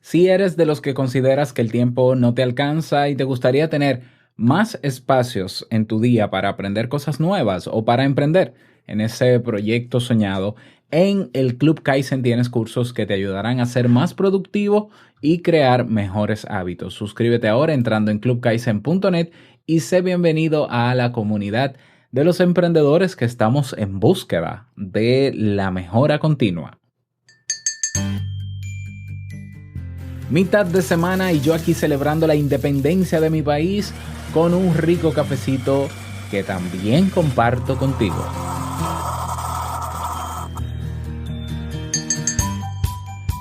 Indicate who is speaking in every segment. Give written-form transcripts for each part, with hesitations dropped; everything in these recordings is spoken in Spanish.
Speaker 1: Si eres de los que consideras que el tiempo no te alcanza y te gustaría tener más espacios en tu día para aprender cosas nuevas o para emprender en ese proyecto soñado, en el Club Kaizen tienes cursos que te ayudarán a ser más productivo y crear mejores hábitos. Suscríbete ahora entrando en clubkaizen.net y sé bienvenido a la comunidad de los emprendedores que estamos en búsqueda de la mejora continua. Mitad de semana y yo aquí celebrando la independencia de mi país con un rico cafecito que también comparto contigo.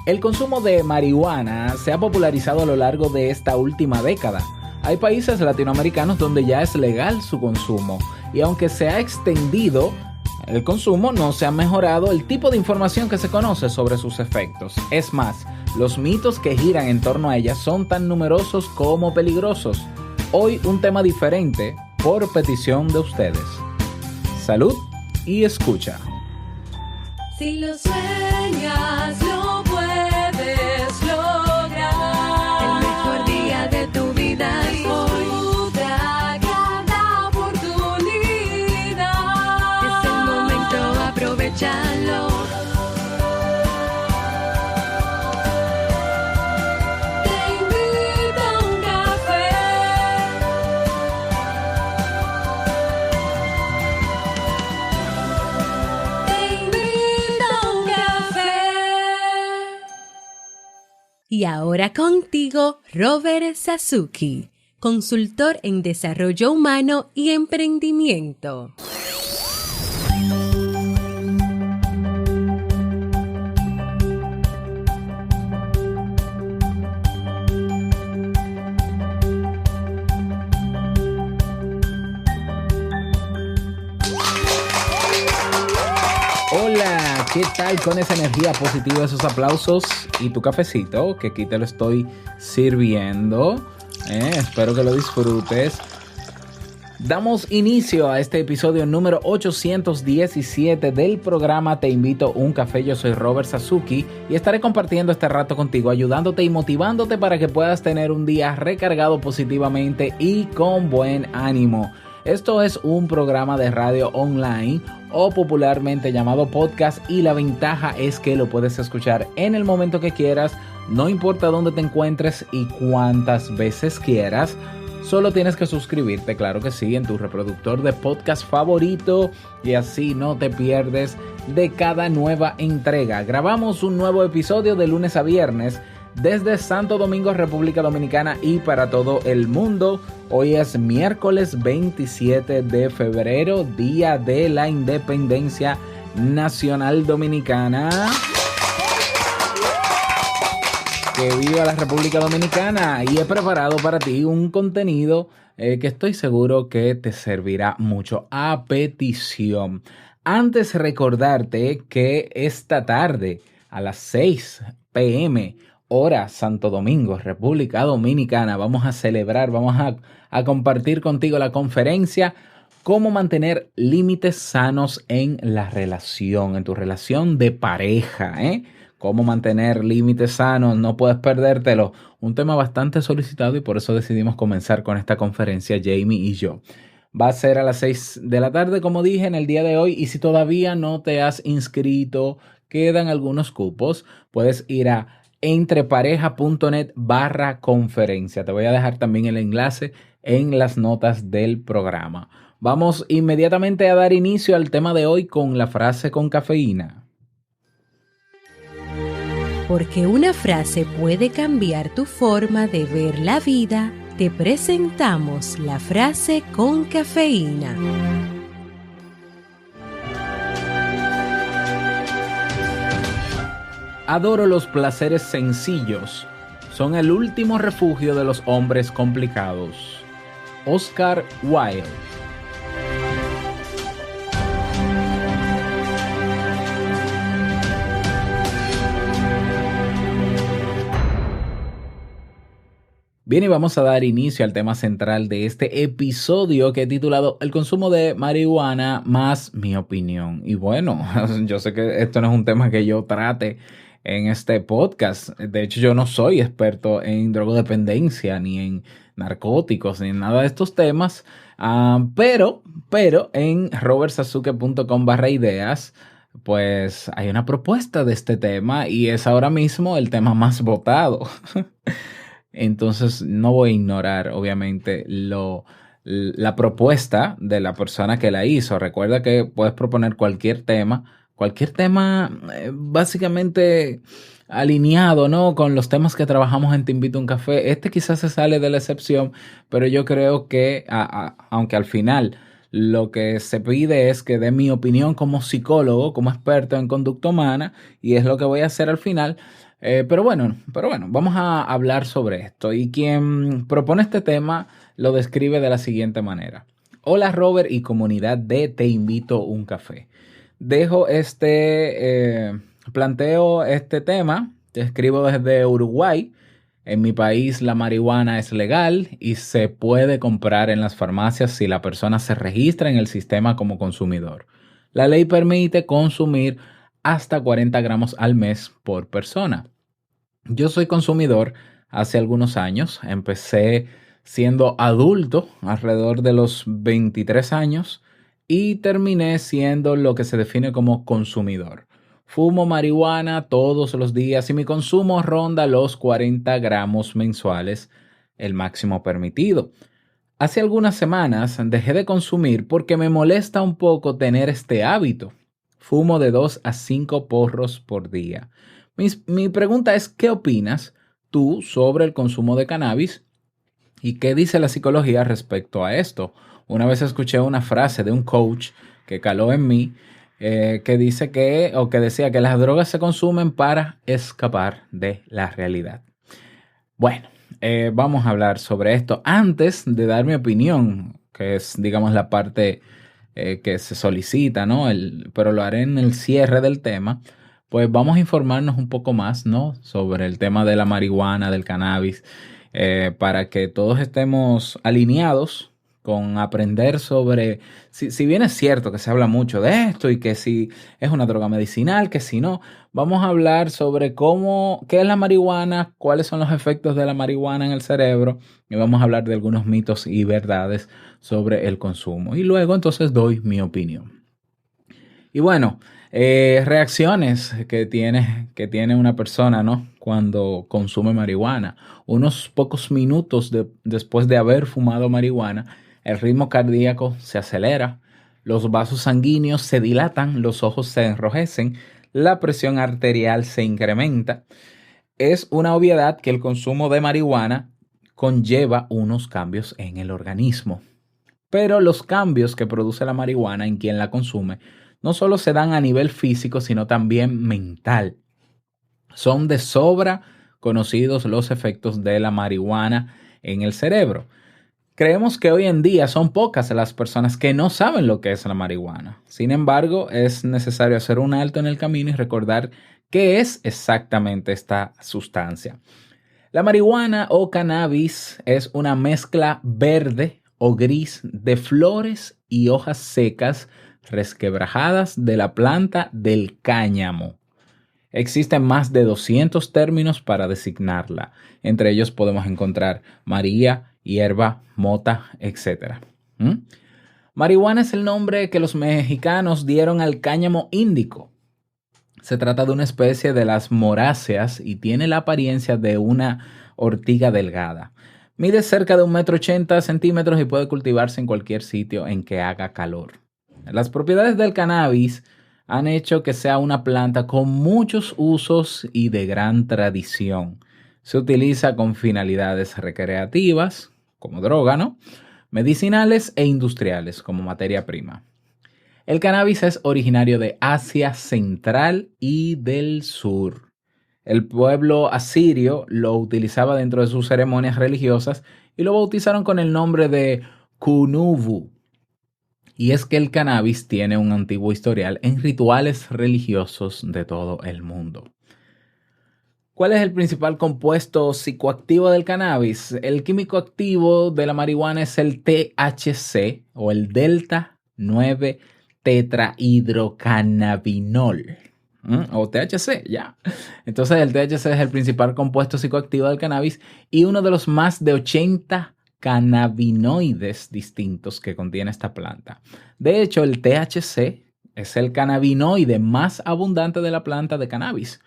Speaker 1: El consumo de marihuana se ha popularizado a lo largo de esta última década. Hay países latinoamericanos donde ya es legal su consumo y aunque se ha extendido el consumo, no se ha mejorado el tipo de información que se conoce sobre sus efectos. Es más, los mitos que giran en torno a ella son tan numerosos como peligrosos. Hoy un tema diferente por petición de ustedes. Salud y escucha.
Speaker 2: Si lo sueñas, lo puedes lograr. El mejor día de tu vida es hoy. Disfruta cada oportunidad. Es el momento, aprovechalo. Te invito a un café. Te invito a un café.
Speaker 3: Y ahora contigo, Robert Sasuki, consultor en desarrollo humano y emprendimiento.
Speaker 1: Hola, ¿qué tal con esa energía positiva, esos aplausos y tu cafecito? Que aquí te lo estoy sirviendo. Espero que lo disfrutes. Damos inicio a este episodio número 817 del programa Te Invito a un Café. Yo soy Robert Sasuki y estaré compartiendo este rato contigo, ayudándote y motivándote para que puedas tener un día recargado positivamente y con buen ánimo. Esto es un programa de radio online o popularmente llamado podcast y la ventaja es que lo puedes escuchar en el momento que quieras, no importa dónde te encuentres y cuántas veces quieras. Solo tienes que suscribirte, claro que sí, en tu reproductor de podcast favorito y así no te pierdes de cada nueva entrega. Grabamos un nuevo episodio de lunes a viernes desde Santo Domingo, República Dominicana y para todo el mundo. Hoy es miércoles 27 de febrero, Día de la Independencia Nacional Dominicana. ¡Que viva la República Dominicana! Y he preparado para ti un contenido que estoy seguro que te servirá mucho a petición. Antes recordarte que esta tarde a las 6 p.m. hora Santo Domingo, República Dominicana, vamos a celebrar, vamos a compartir contigo la conferencia Cómo mantener límites sanos en la relación, en tu relación de pareja, Cómo mantener límites sanos, no puedes perdértelo. Un tema bastante solicitado y por eso decidimos comenzar con esta conferencia, Jamie y yo. Va a ser a las 6 de la tarde, como dije, en el día de hoy. Y si todavía no te has inscrito, quedan algunos cupos. Puedes ir a entrepareja.net/conferencia. Te voy a dejar también el enlace en las notas del programa. Vamos inmediatamente a dar inicio al tema de hoy con la frase con cafeína.
Speaker 3: Porque una frase puede cambiar tu forma de ver la vida, te presentamos la frase con cafeína.
Speaker 1: Adoro los placeres sencillos. Son el último refugio de los hombres complicados. Oscar Wilde. Bien, y vamos a dar inicio al tema central de este episodio que he titulado El consumo de marihuana más mi opinión. Y bueno, yo sé que esto no es un tema que yo trate en este podcast. De hecho, yo no soy experto en drogodependencia, ni en narcóticos, ni en nada de estos temas, pero en robertsazuke.com/ideas, pues hay una propuesta de este tema y es ahora mismo el tema más votado. Entonces no voy a ignorar, obviamente, la propuesta de la persona que la hizo. Recuerda que puedes proponer cualquier tema básicamente alineado, ¿no? Con los temas que trabajamos en Te Invito a un Café. Este quizás se sale de la excepción, pero yo creo que, aunque al final lo que se pide es que dé mi opinión como psicólogo, como experto en conducta humana, y es lo que voy a hacer al final. Pero bueno, vamos a hablar sobre esto. Y quien propone este tema lo describe de la siguiente manera. Hola Robert y comunidad de Te Invito a un Café. Planteo este tema, te escribo desde Uruguay. En mi país la marihuana es legal y se puede comprar en las farmacias si la persona se registra en el sistema como consumidor. La ley permite consumir hasta 40 gramos al mes por persona. Yo soy consumidor hace algunos años, empecé siendo adulto alrededor de los 23 años y terminé siendo lo que se define como consumidor. Fumo marihuana todos los días y mi consumo ronda los 40 gramos mensuales, el máximo permitido. Hace algunas semanas dejé de consumir porque me molesta un poco tener este hábito. Fumo de 2 a 5 porros por día. Mi pregunta es, ¿qué opinas tú sobre el consumo de cannabis y qué dice la psicología respecto a esto? Una vez escuché una frase de un coach que caló en mí, que dice que decía que las drogas se consumen para escapar de la realidad. Bueno, vamos a hablar sobre esto. Antes de dar mi opinión, que es, digamos, la parte que se solicita, ¿no? Pero lo haré en el cierre del tema. Pues vamos a informarnos un poco más, ¿no? Sobre el tema de la marihuana, del cannabis, para que todos estemos alineados con aprender sobre, si bien es cierto que se habla mucho de esto y que si es una droga medicinal, que si no, vamos a hablar sobre qué es la marihuana, cuáles son los efectos de la marihuana en el cerebro y vamos a hablar de algunos mitos y verdades sobre el consumo. Y luego entonces doy mi opinión. Y bueno, reacciones que tiene una persona, ¿no? Cuando consume marihuana. Unos pocos minutos después de haber fumado marihuana, el ritmo cardíaco se acelera, los vasos sanguíneos se dilatan, los ojos se enrojecen, la presión arterial se incrementa. Es una obviedad que el consumo de marihuana conlleva unos cambios en el organismo. Pero los cambios que produce la marihuana en quien la consume no solo se dan a nivel físico, sino también mental. Son de sobra conocidos los efectos de la marihuana en el cerebro. Creemos que hoy en día son pocas las personas que no saben lo que es la marihuana. Sin embargo, es necesario hacer un alto en el camino y recordar qué es exactamente esta sustancia. La marihuana o cannabis es una mezcla verde o gris de flores y hojas secas resquebrajadas de la planta del cáñamo. Existen más de 200 términos para designarla. Entre ellos podemos encontrar María, hierba, mota, etc. Marihuana es el nombre que los mexicanos dieron al cáñamo índico. Se trata de una especie de las moráceas y tiene la apariencia de una ortiga delgada. Mide cerca de 1,80 m y puede cultivarse en cualquier sitio en que haga calor. Las propiedades del cannabis han hecho que sea una planta con muchos usos y de gran tradición. Se utiliza con finalidades recreativas, como droga, ¿no? Medicinales e industriales, como materia prima. El cannabis es originario de Asia Central y del Sur. El pueblo asirio lo utilizaba dentro de sus ceremonias religiosas y lo bautizaron con el nombre de Kunubu. Y es que el cannabis tiene un antiguo historial en rituales religiosos de todo el mundo. ¿Cuál es el principal compuesto psicoactivo del cannabis? El químico activo de la marihuana es el THC o el delta 9 tetrahidrocannabinol. o THC, ya. Entonces el THC es el principal compuesto psicoactivo del cannabis y uno de los más de 80 cannabinoides distintos que contiene esta planta. De hecho, el THC es el cannabinoide más abundante de la planta de cannabis.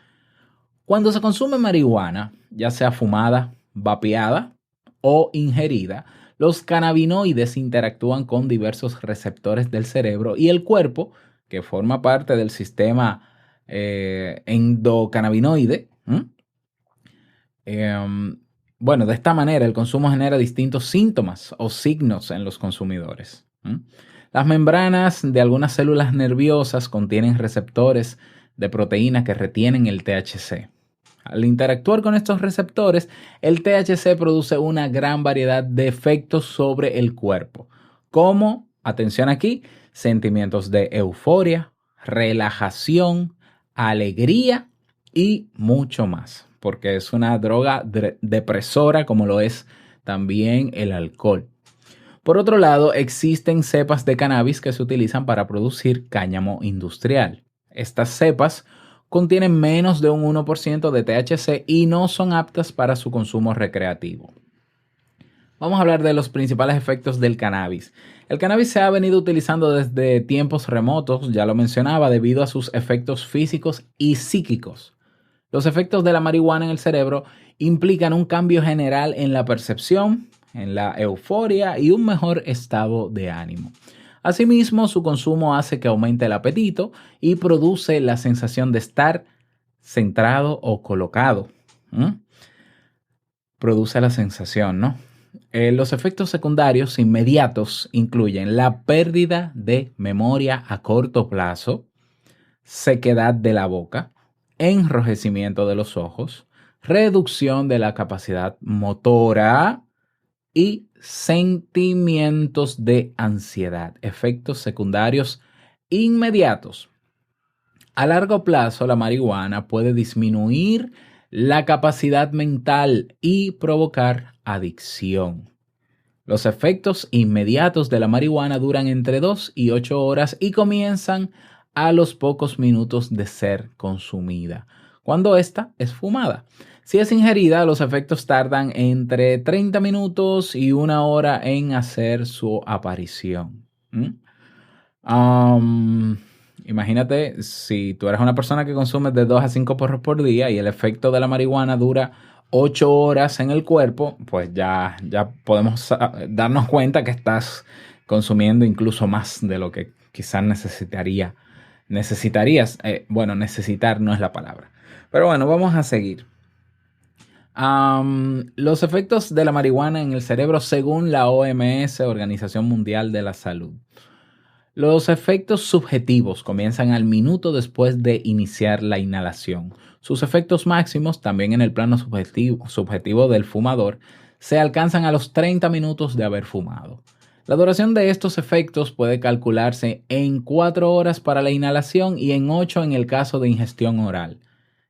Speaker 1: Cuando se consume marihuana, ya sea fumada, vapeada o ingerida, los cannabinoides interactúan con diversos receptores del cerebro y el cuerpo, que forma parte del sistema endocannabinoide. Bueno, de esta manera el consumo genera distintos síntomas o signos en los consumidores. Las membranas de algunas células nerviosas contienen receptores de proteína que retienen el THC. Al interactuar con estos receptores, el THC produce una gran variedad de efectos sobre el cuerpo, como, atención aquí, sentimientos de euforia, relajación, alegría y mucho más, porque es una droga depresora como lo es también el alcohol. Por otro lado, existen cepas de cannabis que se utilizan para producir cáñamo industrial. Estas cepas contienen menos de un 1% de THC y no son aptas para su consumo recreativo. Vamos a hablar de los principales efectos del cannabis. El cannabis se ha venido utilizando desde tiempos remotos, ya lo mencionaba, debido a sus efectos físicos y psíquicos. Los efectos de la marihuana en el cerebro implican un cambio general en la percepción, en la euforia y un mejor estado de ánimo. Asimismo, su consumo hace que aumente el apetito y produce la sensación de estar centrado o colocado. Produce la sensación, ¿no? Los efectos secundarios inmediatos incluyen la pérdida de memoria a corto plazo, sequedad de la boca, enrojecimiento de los ojos, reducción de la capacidad motora y sentimientos de ansiedad, efectos secundarios inmediatos. A largo plazo, la marihuana puede disminuir la capacidad mental y provocar adicción. Los efectos inmediatos de la marihuana duran entre 2 y 8 horas y comienzan a los pocos minutos de ser consumida, cuando ésta es fumada. Si es ingerida, los efectos tardan entre 30 minutos y 1 hora en hacer su aparición. Imagínate, si tú eres una persona que consume de 2 a 5 porros por día y el efecto de la marihuana dura 8 horas en el cuerpo, pues ya podemos darnos cuenta que estás consumiendo incluso más de lo que quizás necesitarías. Necesitar no es la palabra. Pero bueno, vamos a seguir. Los efectos de la marihuana en el cerebro según la OMS, Organización Mundial de la Salud. Los efectos subjetivos comienzan al minuto después de iniciar la inhalación. Sus efectos máximos, también en el plano subjetivo del fumador, se alcanzan a los 30 minutos de haber fumado. La duración de estos efectos puede calcularse en 4 horas para la inhalación y en 8 en el caso de ingestión oral.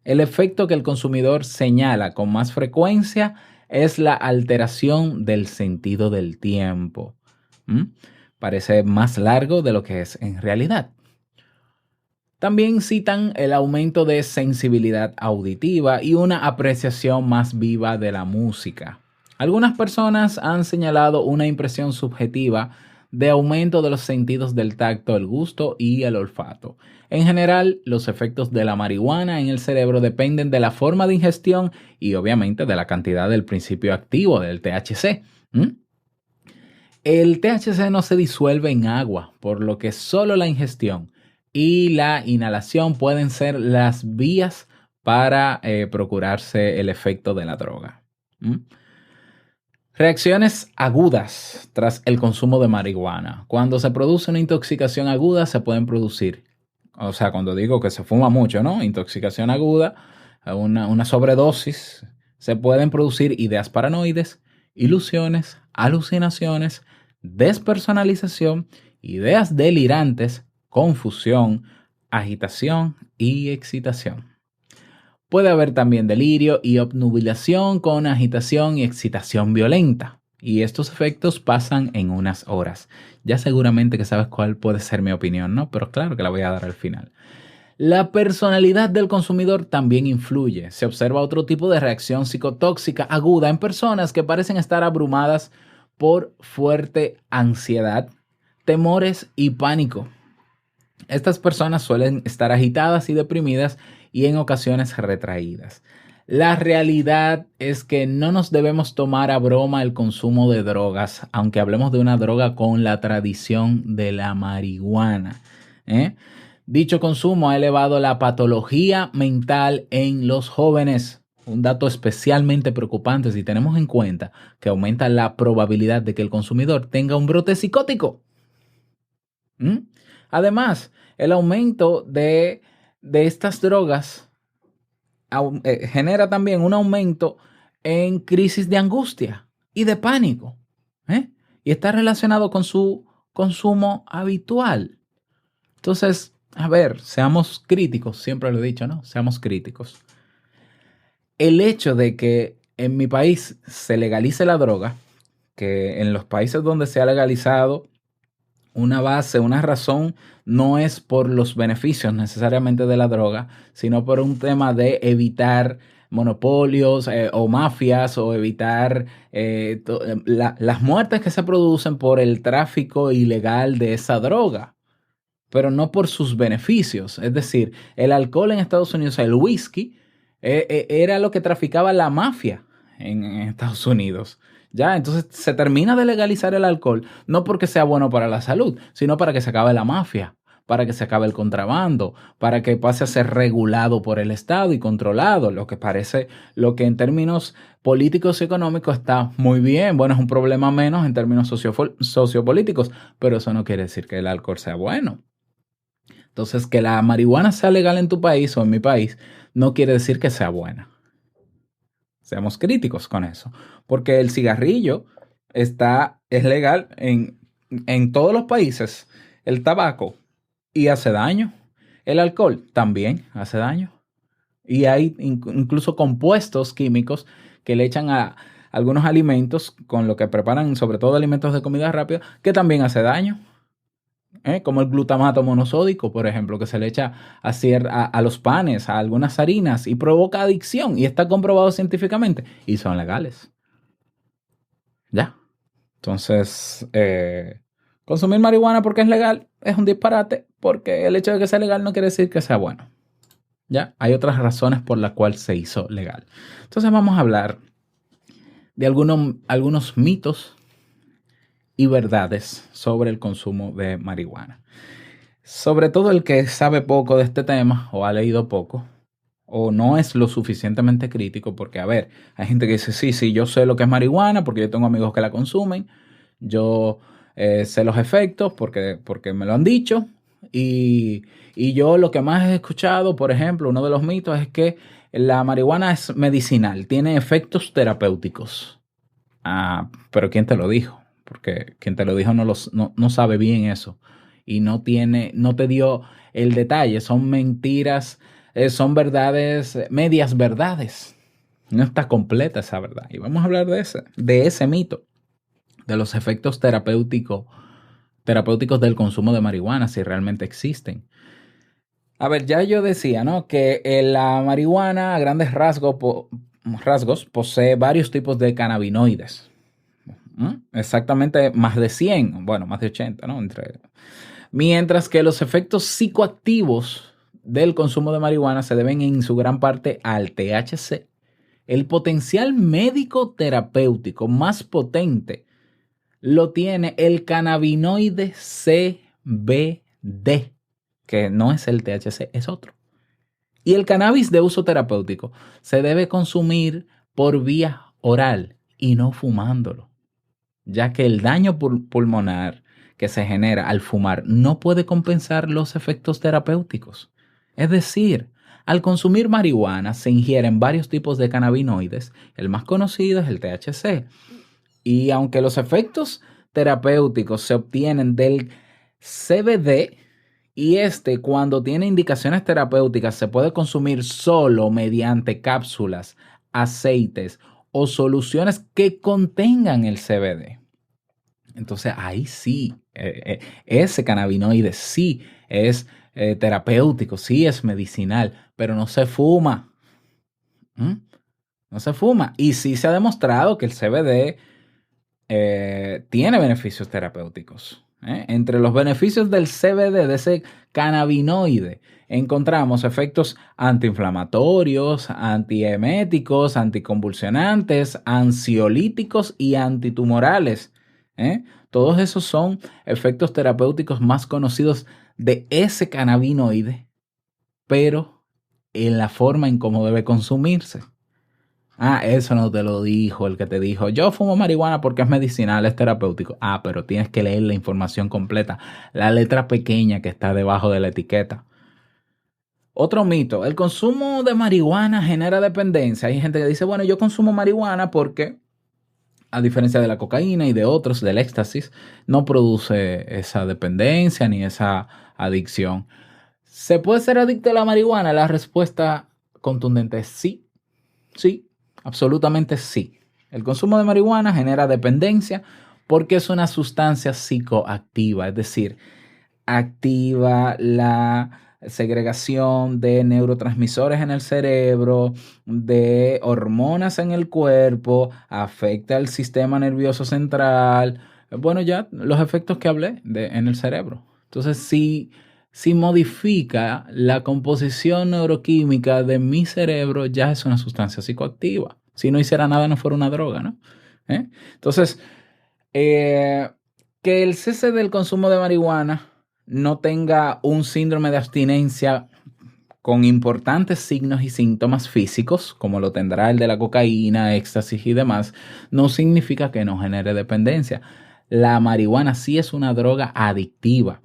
Speaker 1: El efecto que el consumidor señala con más frecuencia es la alteración del sentido del tiempo. Parece más largo de lo que es en realidad. También citan el aumento de sensibilidad auditiva y una apreciación más viva de la música. Algunas personas han señalado una impresión subjetiva de aumento de los sentidos del tacto, el gusto y el olfato. En general, los efectos de la marihuana en el cerebro dependen de la forma de ingestión y obviamente de la cantidad del principio activo del THC. El THC no se disuelve en agua, por lo que solo la ingestión y la inhalación pueden ser las vías para procurarse el efecto de la droga. Reacciones agudas tras el consumo de marihuana. Cuando se produce una intoxicación aguda se pueden producir, o sea, cuando digo que se fuma mucho, ¿no? Intoxicación aguda, una sobredosis, se pueden producir ideas paranoides, ilusiones, alucinaciones, despersonalización, ideas delirantes, confusión, agitación y excitación. Puede haber también delirio y obnubilación con agitación y excitación violenta. Y estos efectos pasan en unas horas. Ya seguramente que sabes cuál puede ser mi opinión, ¿no? Pero claro que la voy a dar al final. La personalidad del consumidor también influye. Se observa otro tipo de reacción psicotóxica aguda en personas que parecen estar abrumadas por fuerte ansiedad, temores y pánico. Estas personas suelen estar agitadas y deprimidas y en ocasiones retraídas. La realidad es que no nos debemos tomar a broma el consumo de drogas, aunque hablemos de una droga con la tradición de la marihuana. ¿eh? Dicho consumo ha elevado la patología mental en los jóvenes. Un dato especialmente preocupante si tenemos en cuenta que aumenta la probabilidad de que el consumidor tenga un brote psicótico. ¿Mm? Además, el aumento de estas drogas genera también un aumento en crisis de angustia y de pánico. ¿eh? Y está relacionado con su consumo habitual. Entonces, a ver, seamos críticos, siempre lo he dicho, ¿no? Seamos críticos. El hecho de que en mi país se legalice la droga, que en los países donde se ha legalizado, una base, una razón, no es por los beneficios necesariamente de la droga, sino por un tema de evitar monopolios o mafias o evitar las muertes que se producen por el tráfico ilegal de esa droga, pero no por sus beneficios. Es decir, el alcohol en Estados Unidos, el whisky, era lo que traficaba la mafia en Estados Unidos. Ya, entonces se termina de legalizar el alcohol, no porque sea bueno para la salud, sino para que se acabe la mafia, para que se acabe el contrabando, para que pase a ser regulado por el Estado y controlado, lo que en términos políticos y económicos está muy bien. Bueno, es un problema menos en términos sociopolíticos, pero eso no quiere decir que el alcohol sea bueno. Entonces, que la marihuana sea legal en tu país o en mi país, no quiere decir que sea buena. Seamos críticos con eso, porque el cigarrillo es legal en todos los países, el tabaco, y hace daño. El alcohol también hace daño. Y hay incluso compuestos químicos que le echan a algunos alimentos con lo que preparan, sobre todo alimentos de comida rápida, que también hace daño. Como el glutamato monosódico, por ejemplo, que se le echa a los panes, a algunas harinas y provoca adicción y está comprobado científicamente y son legales. Ya. Entonces, consumir marihuana porque es legal es un disparate, porque el hecho de que sea legal no quiere decir que sea bueno. Ya, hay otras razones por las cuales se hizo legal. Entonces vamos a hablar de algunos mitos y verdades sobre el consumo de marihuana. Sobre todo el que sabe poco de este tema o ha leído poco o no es lo suficientemente crítico, porque a ver, hay gente que dice, sí, yo sé lo que es marihuana porque yo tengo amigos que la consumen, yo sé los efectos porque me lo han dicho y yo lo que más he escuchado, por ejemplo, uno de los mitos es que la marihuana es medicinal, tiene efectos terapéuticos. Pero ¿quién te lo dijo? Porque quien te lo dijo no sabe bien eso y no te dio el detalle. Son mentiras, son verdades, medias verdades. No está completa esa verdad. Y vamos a hablar de ese mito, de los efectos terapéuticos del consumo de marihuana, si realmente existen. A ver, ya yo decía, ¿no? Que la marihuana a grandes rasgos posee varios tipos de cannabinoides. Exactamente más de 100, bueno, más de 80, ¿no? Mientras que los efectos psicoactivos del consumo de marihuana se deben en su gran parte al THC. El potencial médico terapéutico más potente lo tiene el cannabinoide CBD, que no es el THC, es otro. Y el cannabis de uso terapéutico se debe consumir por vía oral y no fumándolo, ya que el daño pulmonar que se genera al fumar no puede compensar los efectos terapéuticos. Es decir, al consumir marihuana se ingieren varios tipos de cannabinoides, el más conocido es el THC. Y aunque los efectos terapéuticos se obtienen del CBD, y cuando tiene indicaciones terapéuticas se puede consumir solo mediante cápsulas, aceites o soluciones que contengan el CBD. Entonces ahí sí, ese cannabinoide sí es terapéutico, sí es medicinal, pero no se fuma. ¿Mm? No se fuma. Y sí se ha demostrado que el CBD tiene beneficios terapéuticos. Entre los beneficios del CBD, de ese cannabinoide, encontramos efectos antiinflamatorios, antieméticos, anticonvulsionantes, ansiolíticos y antitumorales. ¿eh? Todos esos son efectos terapéuticos más conocidos de ese cannabinoide, pero en la forma en cómo debe consumirse. Ah, eso no te lo dijo el que te dijo, yo fumo marihuana porque es medicinal, es terapéutico. Ah, pero tienes que leer la información completa, la letra pequeña que está debajo de la etiqueta. Otro mito, el consumo de marihuana genera dependencia. Hay gente que dice, bueno, yo consumo marihuana porque, a diferencia de la cocaína y de otros, del éxtasis, no produce esa dependencia ni esa adicción. ¿Se puede ser adicto a la marihuana? La respuesta contundente es sí. Sí, absolutamente sí. El consumo de marihuana genera dependencia porque es una sustancia psicoactiva, es decir, activa la segregación de neurotransmisores en el cerebro, de hormonas en el cuerpo, afecta el sistema nervioso central. Bueno, ya los efectos que hablé en el cerebro. Entonces, si modifica la composición neuroquímica de mi cerebro, ya es una sustancia psicoactiva. Si no hiciera nada, no fuera una droga, ¿no? Entonces, eh, que el cese del consumo de marihuana no tenga un síndrome de abstinencia con importantes signos y síntomas físicos, como lo tendrá el de la cocaína, éxtasis y demás, no significa que no genere dependencia. La marihuana sí es una droga adictiva.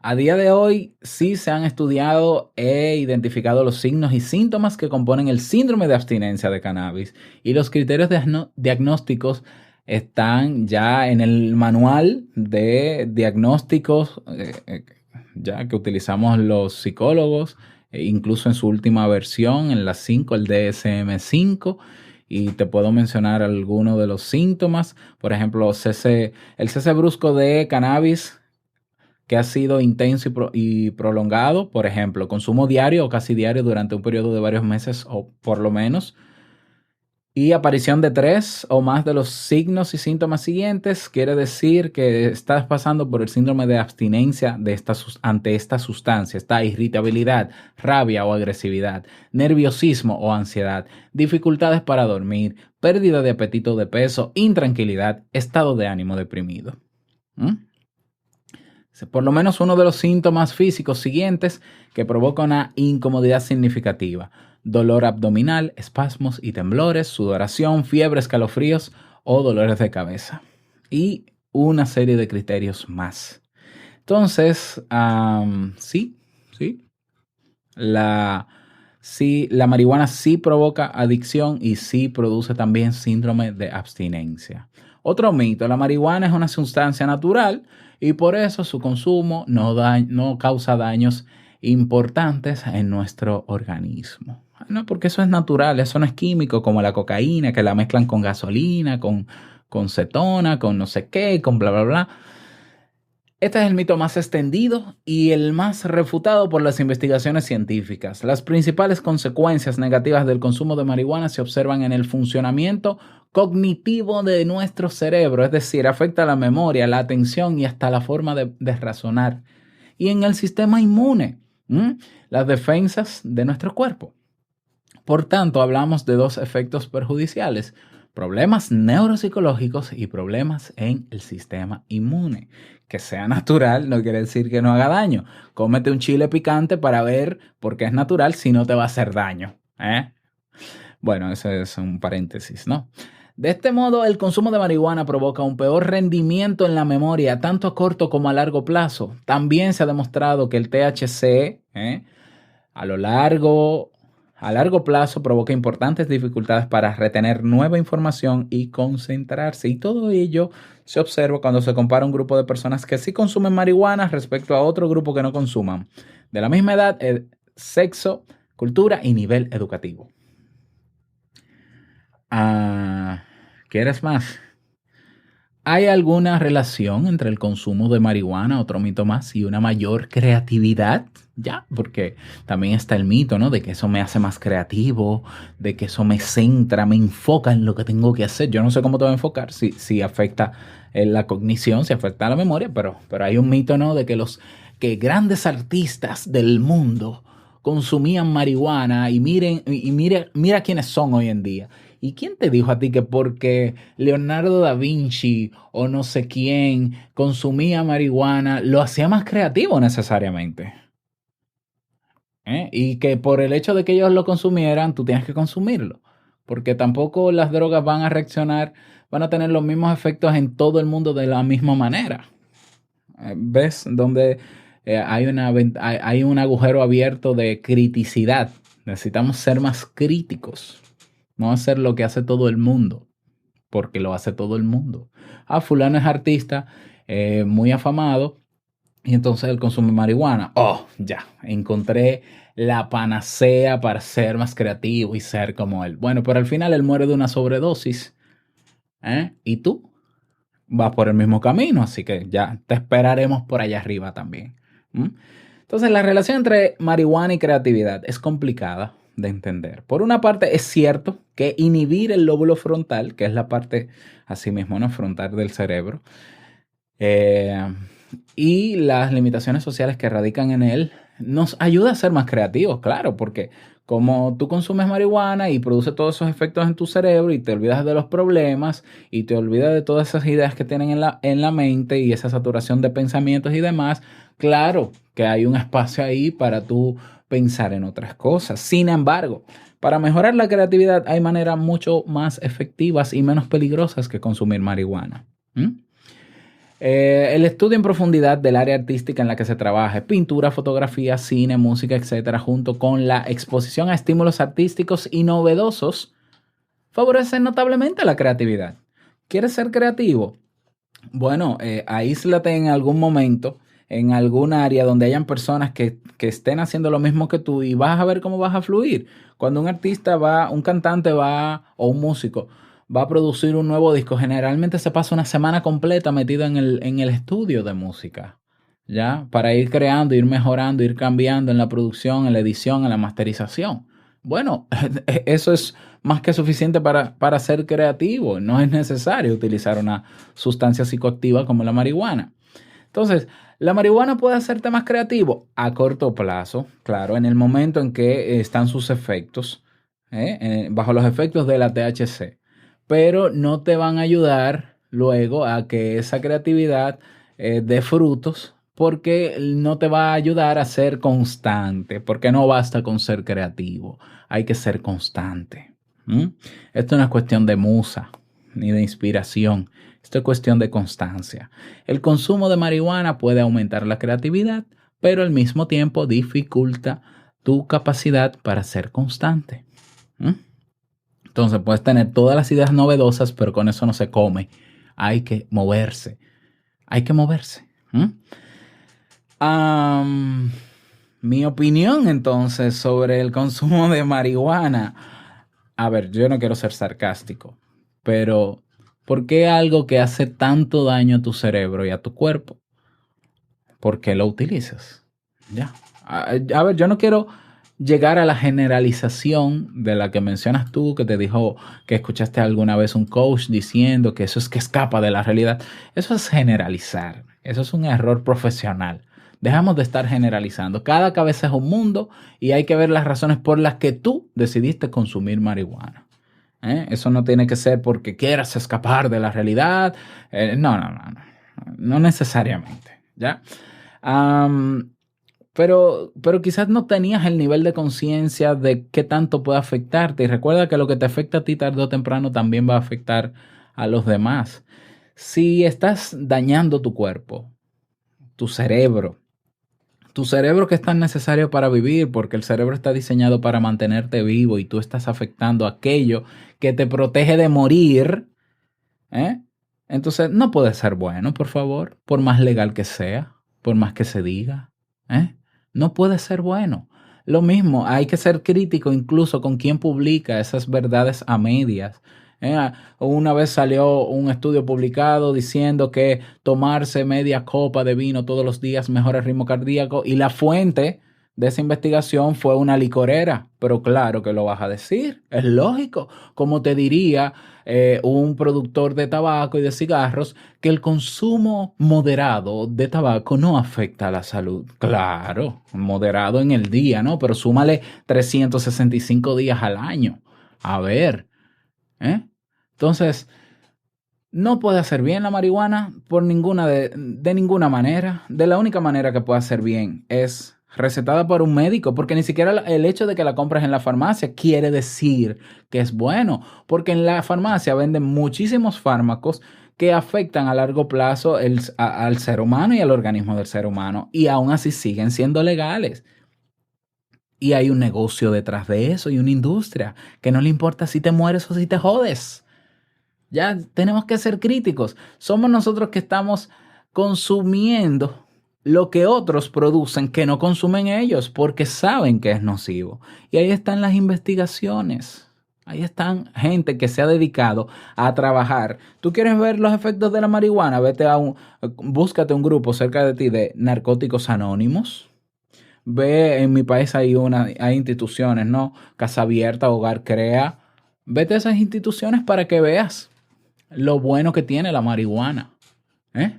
Speaker 1: A día de hoy sí se han estudiado e identificado los signos y síntomas que componen el síndrome de abstinencia de cannabis y los criterios diagnósticos están ya en el manual de diagnósticos ya que utilizamos los psicólogos, incluso en su última versión, en la 5, el DSM-5, y te puedo mencionar algunos de los síntomas. Por ejemplo, el cese brusco de cannabis que ha sido intenso y prolongado, por ejemplo, consumo diario o casi diario durante un periodo de varios meses o por lo menos, y aparición de 3 o más de los signos y síntomas siguientes, quiere decir que estás pasando por el síndrome de abstinencia ante esta sustancia. Está irritabilidad, rabia o agresividad, nerviosismo o ansiedad, dificultades para dormir, pérdida de apetito, de peso, intranquilidad, estado de ánimo deprimido. Por lo menos uno de los síntomas físicos siguientes que provoca una incomodidad significativa: dolor abdominal, espasmos y temblores, sudoración, fiebre, escalofríos o dolores de cabeza. Y una serie de criterios más. Entonces, sí, la marihuana sí provoca adicción y sí produce también síndrome de abstinencia. Otro mito, la marihuana es una sustancia natural y por eso su consumo no causa daños importantes en nuestro organismo. No, porque eso es natural, eso no es químico como la cocaína, que la mezclan con gasolina, con cetona, con no sé qué, con bla, bla, bla. Este es el mito más extendido y el más refutado por las investigaciones científicas. Las principales consecuencias negativas del consumo de marihuana se observan en el funcionamiento cognitivo de nuestro cerebro, es decir, afecta la memoria, la atención y hasta la forma de razonar. Y en el sistema inmune, las defensas de nuestro cuerpo. Por tanto, hablamos de dos efectos perjudiciales: problemas neuropsicológicos y problemas en el sistema inmune. Que sea natural no quiere decir que no haga daño. Cómete un chile picante para ver por qué es natural si no te va a hacer daño. Bueno, ese es un paréntesis, ¿no? De este modo, el consumo de marihuana provoca un peor rendimiento en la memoria, tanto a corto como a largo plazo. También se ha demostrado que el THC, a largo plazo provoca importantes dificultades para retener nueva información y concentrarse. Y todo ello se observa cuando se compara un grupo de personas que sí consumen marihuana respecto a otro grupo que no consuman, de la misma edad, sexo, cultura y nivel educativo. ¿Quieres más? ¿Hay alguna relación entre el consumo de marihuana, otro mito más, y una mayor creatividad? Ya, porque también está el mito, ¿no? De que eso me hace más creativo, de que eso me centra, me enfoca en lo que tengo que hacer. Yo no sé cómo te va a enfocar, si afecta la cognición, si afecta la memoria, pero hay un mito, ¿no? De que los que grandes artistas del mundo consumían marihuana y mira quiénes son hoy en día. ¿Y quién te dijo a ti que porque Leonardo da Vinci o no sé quién consumía marihuana lo hacía más creativo necesariamente? Y que por el hecho de que ellos lo consumieran, tú tienes que consumirlo. Porque tampoco las drogas van a reaccionar, van a tener los mismos efectos en todo el mundo de la misma manera. ¿Ves? Donde hay un agujero abierto de criticidad. Necesitamos ser más críticos, no hacer lo que hace todo el mundo, porque lo hace todo el mundo. Ah, fulano es artista, muy afamado, y entonces él consume marihuana. Oh, ya, encontré la panacea para ser más creativo y ser como él. Bueno, pero al final él muere de una sobredosis. ¿Y tú? Vas por el mismo camino, así que ya te esperaremos por allá arriba también. ¿Mm? Entonces, la relación entre marihuana y creatividad es complicada de entender. Por una parte, es cierto que inhibir el lóbulo frontal, que es la parte, así mismo, ¿no? Frontal del cerebro, eh, y las limitaciones sociales que radican en él, nos ayuda a ser más creativos, claro, porque como tú consumes marihuana y produce todos esos efectos en tu cerebro y te olvidas de los problemas y te olvidas de todas esas ideas que tienen en la mente y esa saturación de pensamientos y demás, claro que hay un espacio ahí para tú pensar en otras cosas. Sin embargo, para mejorar la creatividad hay maneras mucho más efectivas y menos peligrosas que consumir marihuana. ¿Mm? El estudio en profundidad del área artística en la que se trabaja, pintura, fotografía, cine, música, etcétera, junto con la exposición a estímulos artísticos y novedosos, favorece notablemente la creatividad. ¿Quieres ser creativo? Bueno, aíslate en algún momento, en algún área donde hayan personas que estén haciendo lo mismo que tú y vas a ver cómo vas a fluir. Cuando un artista va, un cantante va o un músico va a producir un nuevo disco, generalmente se pasa una semana completa metido en el estudio de música, ¿ya? Para ir creando, ir mejorando, ir cambiando en la producción, en la edición, en la masterización. Bueno, eso es más que suficiente para ser creativo. No es necesario utilizar una sustancia psicoactiva como la marihuana. Entonces, ¿la marihuana puede hacerte más creativo? A corto plazo, claro, en el momento en que están sus efectos, bajo los efectos de la THC, pero no te van a ayudar luego a que esa creatividad dé frutos porque no te va a ayudar a ser constante, porque no basta con ser creativo, hay que ser constante. ¿Mm? Esto no es cuestión de musa ni de inspiración, esto es cuestión de constancia. El consumo de marihuana puede aumentar la creatividad, pero al mismo tiempo dificulta tu capacidad para ser constante. ¿Mm? Entonces puedes tener todas las ideas novedosas, pero con eso no se come. Hay que moverse. Hay que moverse. Mi opinión entonces sobre el consumo de marihuana. A ver, yo no quiero ser sarcástico, pero ¿por qué algo que hace tanto daño a tu cerebro y a tu cuerpo? ¿Por qué lo utilizas? Ya. A ver, yo no quiero llegar a la generalización de la que mencionas tú, que te dijo que escuchaste alguna vez un coach diciendo que eso es que escapa de la realidad. Eso es generalizar. Eso es un error profesional. Dejamos de estar generalizando. Cada cabeza es un mundo y hay que ver las razones por las que tú decidiste consumir marihuana. Eso no tiene que ser porque quieras escapar de la realidad. No necesariamente. ¿Ya? Pero quizás no tenías el nivel de conciencia de qué tanto puede afectarte. Y recuerda que lo que te afecta a ti tarde o temprano también va a afectar a los demás. Si estás dañando tu cuerpo, tu cerebro que es tan necesario para vivir, porque el cerebro está diseñado para mantenerte vivo y tú estás afectando aquello que te protege de morir, entonces no puede ser bueno, por favor, por más legal que sea, por más que se diga. No puede ser bueno. Lo mismo, hay que ser crítico incluso con quien publica esas verdades a medias, Una vez salió un estudio publicado diciendo que tomarse media copa de vino todos los días mejora el ritmo cardíaco y la fuente de esa investigación fue una licorera. Pero claro que lo vas a decir, es lógico. Como te diría un productor de tabaco y de cigarros que el consumo moderado de tabaco no afecta a la salud. Claro, moderado en el día, ¿no? Pero súmale 365 días al año. A ver, ¿eh? Entonces, no puede hacer bien la marihuana por de ninguna manera. De la única manera que puede hacer bien es recetada por un médico, porque ni siquiera el hecho de que la compres en la farmacia quiere decir que es bueno, porque en la farmacia venden muchísimos fármacos que afectan a largo plazo al ser humano y al organismo del ser humano, y aún así siguen siendo legales. Y hay un negocio detrás de eso y una industria que no le importa si te mueres o si te jodes. Ya tenemos que ser críticos. Somos nosotros que estamos consumiendo lo que otros producen que no consumen ellos porque saben que es nocivo. Y ahí están las investigaciones. Ahí están gente que se ha dedicado a trabajar. ¿Tú quieres ver los efectos de la marihuana? Búscate un grupo cerca de ti de narcóticos anónimos. Ve, en mi país hay instituciones, ¿no? Casa Abierta, Hogar Crea. Vete a esas instituciones para que veas lo bueno que tiene la marihuana. ¿Eh?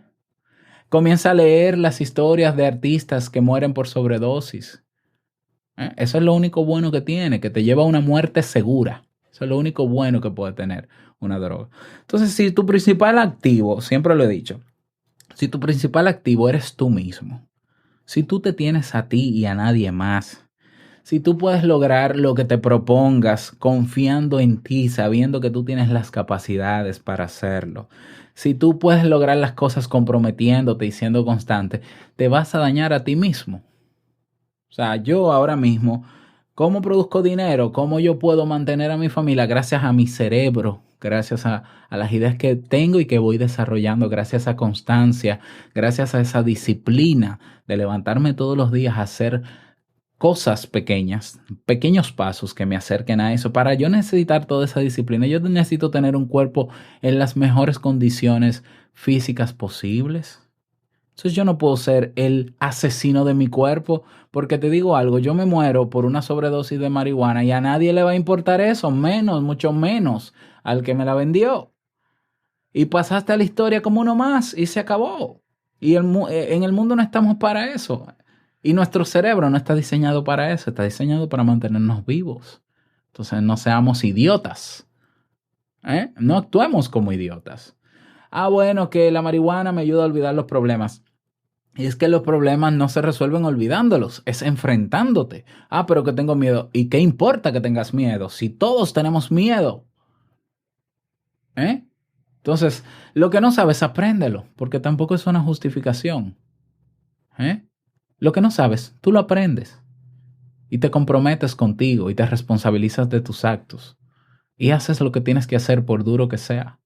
Speaker 1: Comienza a leer las historias de artistas que mueren por sobredosis. Eso es lo único bueno que tiene, que te lleva a una muerte segura. Eso es lo único bueno que puede tener una droga. Entonces, si tu principal activo, siempre lo he dicho, si tu principal activo eres tú mismo, si tú te tienes a ti y a nadie más, si tú puedes lograr lo que te propongas confiando en ti, sabiendo que tú tienes las capacidades para hacerlo, si tú puedes lograr las cosas comprometiéndote y siendo constante, te vas a dañar a ti mismo. O sea, yo ahora mismo, ¿cómo produzco dinero? ¿Cómo yo puedo mantener a mi familia? Gracias a mi cerebro, gracias a las ideas que tengo y que voy desarrollando, gracias a constancia, gracias a esa disciplina de levantarme todos los días a hacer cosas pequeñas, pequeños pasos que me acerquen a eso. Para yo necesitar toda esa disciplina, yo necesito tener un cuerpo en las mejores condiciones físicas posibles. Entonces yo no puedo ser el asesino de mi cuerpo, porque te digo algo, yo me muero por una sobredosis de marihuana y a nadie le va a importar eso, mucho menos al que me la vendió. Y pasaste a la historia como uno más y se acabó. Y en el mundo no estamos para eso. Y nuestro cerebro no está diseñado para eso, está diseñado para mantenernos vivos. Entonces no seamos idiotas. No actuemos como idiotas. Bueno, que la marihuana me ayuda a olvidar los problemas. Y es que los problemas no se resuelven olvidándolos, es enfrentándote. Pero que tengo miedo. ¿Y qué importa que tengas miedo? Si todos tenemos miedo. Entonces, lo que no sabes, apréndelo, porque tampoco es una justificación. Lo que no sabes, tú lo aprendes. Y te comprometes contigo y te responsabilizas de tus actos. Y haces lo que tienes que hacer por duro que sea.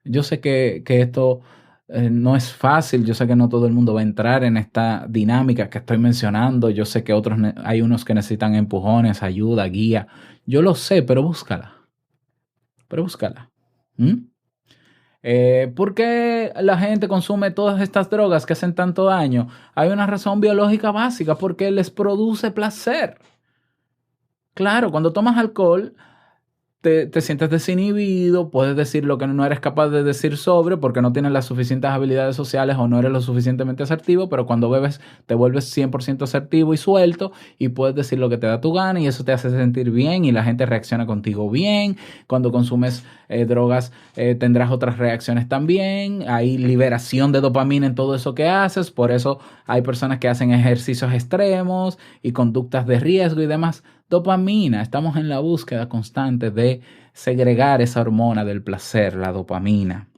Speaker 1: Yo sé que esto no es fácil, yo sé que no todo el mundo va a entrar en esta dinámica que estoy mencionando, yo sé que hay unos que necesitan empujones, ayuda, guía, yo lo sé, pero búscala. ¿Por qué la gente consume todas estas drogas que hacen tanto daño? Hay una razón biológica básica, porque les produce placer. Claro, cuando tomas alcohol, te sientes desinhibido, puedes decir lo que no eres capaz de decir sobrio porque no tienes las suficientes habilidades sociales o no eres lo suficientemente asertivo, pero cuando bebes te vuelves 100% asertivo y suelto y puedes decir lo que te da tu gana y eso te hace sentir bien y la gente reacciona contigo bien. Cuando consumes drogas tendrás otras reacciones también, hay liberación de dopamina en todo eso que haces, por eso hay personas que hacen ejercicios extremos y conductas de riesgo y demás. Dopamina, estamos en la búsqueda constante de segregar esa hormona del placer, la dopamina.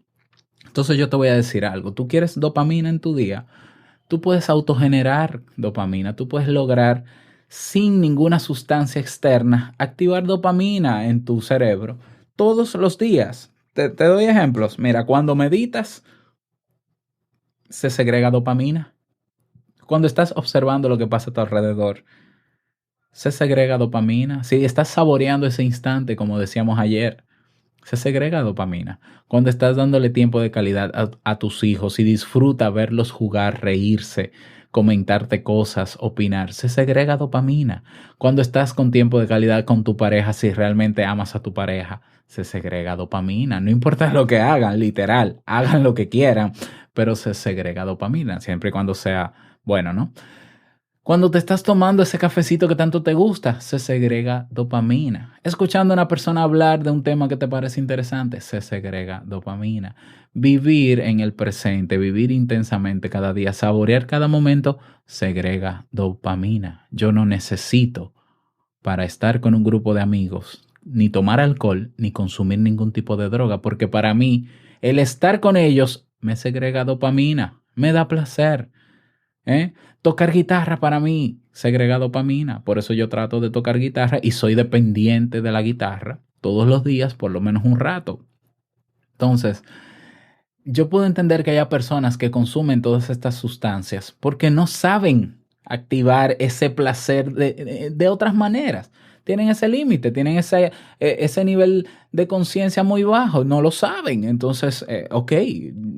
Speaker 1: Entonces yo te voy a decir algo, tú quieres dopamina en tu día, tú puedes autogenerar dopamina, tú puedes lograr sin ninguna sustancia externa activar dopamina en tu cerebro todos los días. Te doy ejemplos, mira, cuando meditas se segrega dopamina, cuando estás observando lo que pasa a tu alrededor, se segrega dopamina. Si estás saboreando ese instante, como decíamos ayer, se segrega dopamina. Cuando estás dándole tiempo de calidad a tus hijos y disfruta verlos jugar, reírse, comentarte cosas, opinar, se segrega dopamina. Cuando estás con tiempo de calidad con tu pareja, si realmente amas a tu pareja, se segrega dopamina. No importa lo que hagan, literal, hagan lo que quieran, pero se segrega dopamina, siempre y cuando sea bueno, ¿no? Cuando te estás tomando ese cafecito que tanto te gusta, se segrega dopamina. Escuchando a una persona hablar de un tema que te parece interesante, se segrega dopamina. Vivir en el presente, vivir intensamente cada día, saborear cada momento, segrega dopamina. Yo no necesito para estar con un grupo de amigos ni tomar alcohol ni consumir ningún tipo de droga, porque para mí el estar con ellos me segrega dopamina, me da placer. Tocar guitarra para mí segrega dopamina, por eso yo trato de tocar guitarra y soy dependiente de la guitarra todos los días, por lo menos un rato. Entonces, yo puedo entender que haya personas que consumen todas estas sustancias porque no saben activar ese placer de otras maneras. Tienen ese límite, tienen ese nivel de conciencia muy bajo, no lo saben. Entonces, ok,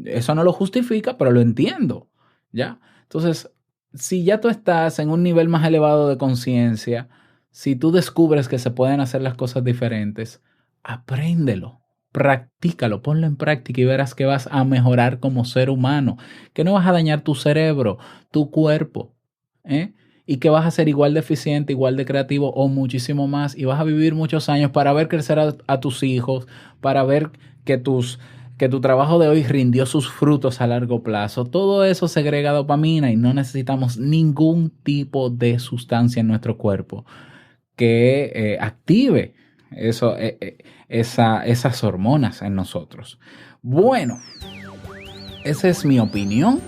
Speaker 1: eso no lo justifica, pero lo entiendo, ¿ya? Entonces, si ya tú estás en un nivel más elevado de conciencia, si tú descubres que se pueden hacer las cosas diferentes, apréndelo, practícalo, ponlo en práctica y verás que vas a mejorar como ser humano, que no vas a dañar tu cerebro, tu cuerpo, y que vas a ser igual de eficiente, igual de creativo o muchísimo más y vas a vivir muchos años para ver crecer a tus hijos, para ver que tu trabajo de hoy rindió sus frutos a largo plazo. Todo eso segrega dopamina y no necesitamos ningún tipo de sustancia en nuestro cuerpo que active esas hormonas en nosotros. Bueno, esa es mi opinión.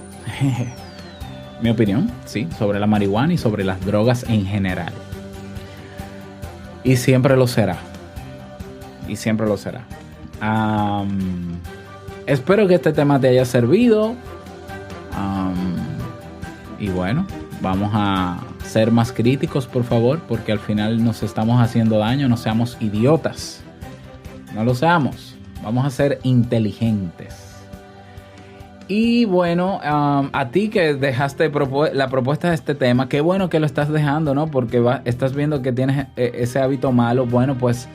Speaker 1: Mi opinión, sí, sobre la marihuana y sobre las drogas en general. Y siempre lo será. Y siempre lo será. Espero que este tema te haya servido. Y bueno, vamos a ser más críticos, por favor, porque al final nos estamos haciendo daño. No seamos idiotas. No lo seamos. Vamos a ser inteligentes. Y bueno, a ti que dejaste la propuesta de este tema, qué bueno que lo estás dejando, ¿no? Porque estás viendo que tienes ese hábito malo. Bueno, pues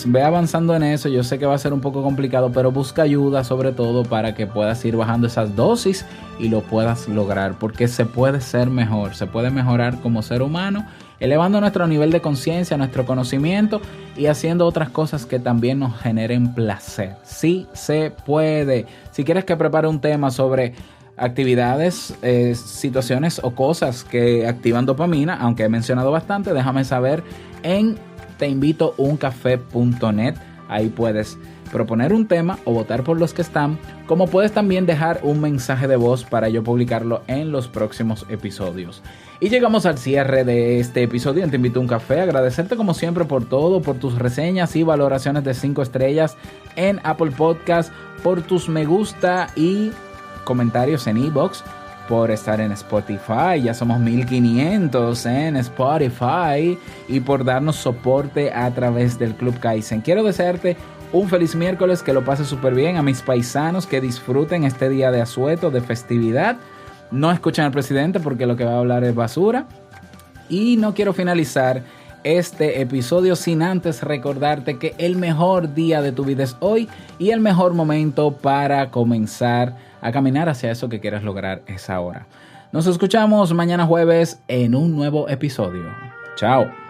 Speaker 1: ve avanzando en eso. Yo sé que va a ser un poco complicado, pero busca ayuda sobre todo para que puedas ir bajando esas dosis y lo puedas lograr, porque se puede ser mejor, se puede mejorar como ser humano, elevando nuestro nivel de conciencia, nuestro conocimiento y haciendo otras cosas que también nos generen placer. Sí se puede. Si quieres que prepare un tema sobre actividades, situaciones o cosas que activan dopamina, aunque he mencionado bastante, déjame saber en teinvitouncafé.net. Ahí puedes proponer un tema o votar por los que están, como puedes también dejar un mensaje de voz para yo publicarlo en los próximos episodios. Y llegamos al cierre de este episodio en Te Invito a un Café. Agradecerte como siempre por todo, por tus reseñas y valoraciones de 5 estrellas en Apple Podcast, por tus me gusta y comentarios en iVoox, por estar en Spotify, ya somos 1500 en Spotify, y por darnos soporte a través del Club Kaizen. Quiero desearte un feliz miércoles, que lo pases súper bien. A mis paisanos, que disfruten este día de asueto, de festividad. No escuchen al presidente porque lo que va a hablar es basura. Y no quiero finalizar este episodio sin antes recordarte que el mejor día de tu vida es hoy y el mejor momento para comenzar a caminar hacia eso que quieres lograr es ahora. Nos escuchamos mañana jueves en un nuevo episodio. Chao.